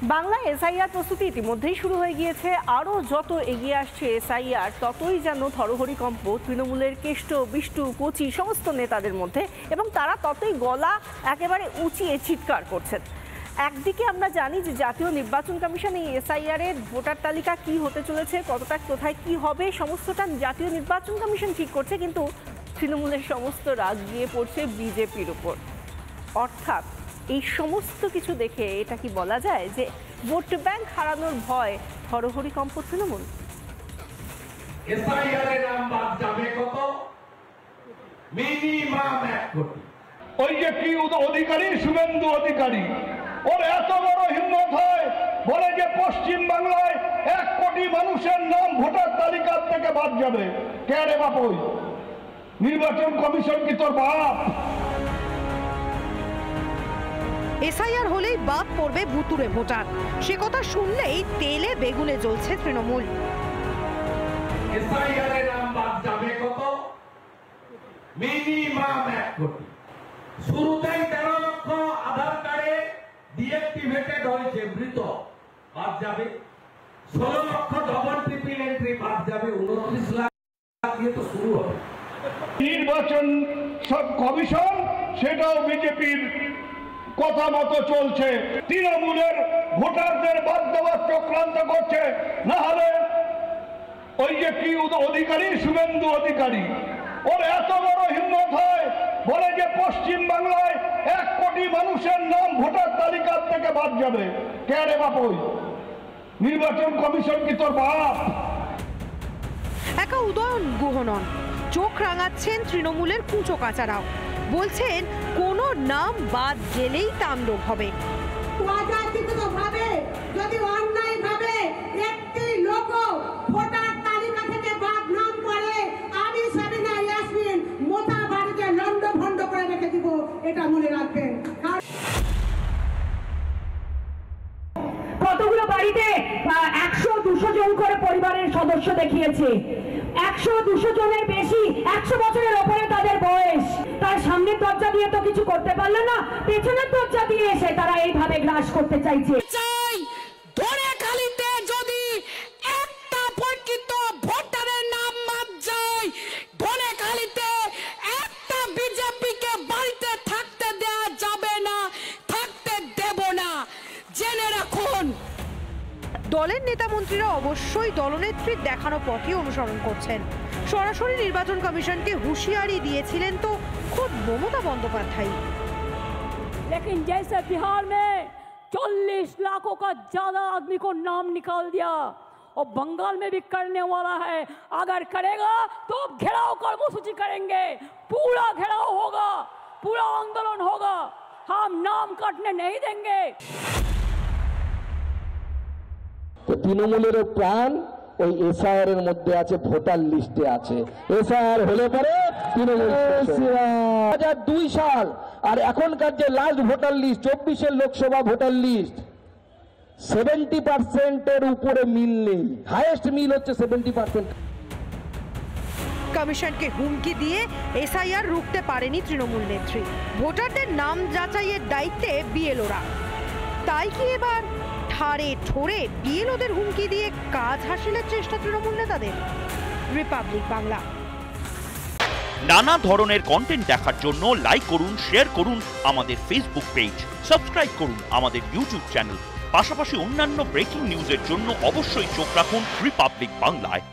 বাংলায় এসআইআর প্রস্তুতি ইতিমধ্যেই শুরু হয়ে গিয়েছে। আরও যত এগিয়ে আসছে এসআইআর, ততই যেন থরহরিকম্প তৃণমূলের কেষ্ট বিষ্টু কচি সমস্ত নেতাদের মধ্যে, এবং তারা ততই গলা একেবারে উঁচিয়ে চিৎকার করছেন। একদিকে আমরা জানি যে জাতীয় নির্বাচন কমিশন এই এসআইআর এর ভোটার তালিকা কি হতে চলেছে, কতটা কোথায় কি হবে, সমস্তটা জাতীয় নির্বাচন কমিশন ঠিক করছে, কিন্তু তৃণমূলের সমস্ত রাগ গিয়ে পড়ছে বিজেপির উপর। অর্থাৎ এই সমস্ত কিছু দেখে এটা কি বলা যায় যে ভোট ব্যাংক হারানোর ভয় থরহরিকম্প তৃণমূল? এসআইআর নাম বাদ যাবে কত? মিনিমাম 1 কোটি। ওই যে কি অধিকারী, শুভেন্দু অধিকারী, ওর এত বড় হিম্মত হয় বলে যে পশ্চিম বাংলায় 1 কোটি মানুষের নাম ভোটার তালিকার থেকে বাদ যাবে। কে রে বাপই? নির্বাচন কমিশন কি তোর বাপ? এসআইআর হলেই বাদ পড়বে ভুতুরে ভোটার, সে কথা শুনলেই তেলে বেগুনে জ্বলছে তৃণমূল। এসআইআর নাম বাদ যাবে কত? মিনিমাম 1 কোটি। শুরুতেই 13 লক্ষ আধার কার্ডে ডিএক্টিভেটেড হয়েছে, মৃত, বাদ যাবে। 16 লক্ষ ডবল ট্রিপল এন্ট্রি বাদ যাবে। 29 লাখ দিয়ে তো শুরু হবে নির্বাচন সব কমিশন, সেটাও বিজেপির কথা মতো চলছে। তৃণমূলের ভোটারদের বাদ দেওয়ার চক্রান্ত করছে। না হলে ওই যে কি অধিকারী, শুভেন্দু অধিকারী, ওর এত বড় হিম্মত হয় বলে যে পশ্চিম বাংলায় 1 কোটি মানুষের নাম ভোটার তালিকার থেকে বাদ যাবে। কে রে বাপই? নির্বাচন কমিশন কি তোর বাপ? একা উদয়ন গুহ নন, চোখ রাঙাচ্ছেন তৃণমূলের কুচো কাচারাও। বলছেন কোনো নাম বাদ গেলেই তাণ্ডব হবে। যদি অন্যায় ভাবে একটি লোক ভোটার তালিকা থেকে বাদ নাম করে, আমি সাবিনা ইয়াসমিন মোটা বাড়িতে লন্ড ভন্ড করে রেখে দিব, এটা মনে রাখবেন। কতগুলো বাড়িতে 100-200 জন করে পরিবারের সদস্য দেখিয়েছে। 100-200 জনের বেশি, 100 বছরের ওপরে তাদের বয়স। তার সামনের দরজা দিয়ে তো কিছু করতে পারলো না, পেছনের দরজা দিয়ে এসে তারা এইভাবে গ্রাস করতে চাইছে। ধনেখালিতে যদি একটা পরিচিত ভোটারের নাম বাদ যায়, ধনেখালিতে একটা বিজেপিকে বাড়িতে থাকতে দেওয়া যাবে না, থাকতে দেব না, জেনে রাখুন। দলের নেতা মন্ত্রীরা অবশ্যই দলনেত্রীর দেখানো পথই অনুসরণ করছেন। সরাসরি নির্বাচন কমিশনকে হুঁশিয়ারি দিয়েছিলেন তো খুদ মমতা বন্দ্যোপাধ্যায়। लेकिन जैसे बिहार में 40 लाखों का ज्यादा आदमी को नाम निकाल दिया, और बंगाल में भी करने वाला है। अगर करेगा तो घेराव कर्मसूची करेंगे, पूरा घेराव होगा, पूरा आंदोलन होगा, हम नाम काटने नहीं देंगे। তো তৃণমূলেরও প্রাণ ওই এসআইআর এর মধ্যে আছে, ভোটার লিস্টে আছে। এসআইআর হলে পরে তৃণমূল 2002 সাল আর এখনকার যে লাস্ট ভোটার লিস্ট 24-এর লোকসভা ভোটার লিস্ট 70% এর উপরে মিল নেই। হাইয়েস্ট মিল হচ্ছে 70%। কমিশনকে হুমকি দিয়ে এসআইআর রুখতে পারেনি তৃণমূল নেত্রী। ভোটারদের নাম যাচাইয়ের দায়িত্বে বিএলওরা। তাই কি এবার ঠাড়ে ঠোরে বিএলওদের হুমকি দিয়ে কাজ হাসিলের চেষ্টা তৃণমূল নেতাদের? রিপাবলিক বাংলা। নানা ধরনের কন্টেন্ট দেখার জন্য লাইক করুন, শেয়ার করুন আমাদের ফেসবুক পেজ, সাবস্ক্রাইব করুন আমাদের ইউটিউব চ্যানেল। পাশাপাশি অন্যান্য ব্রেকিং নিউজের জন্য অবশ্যই চোখ রাখুন রিপাবলিক বাংলায়।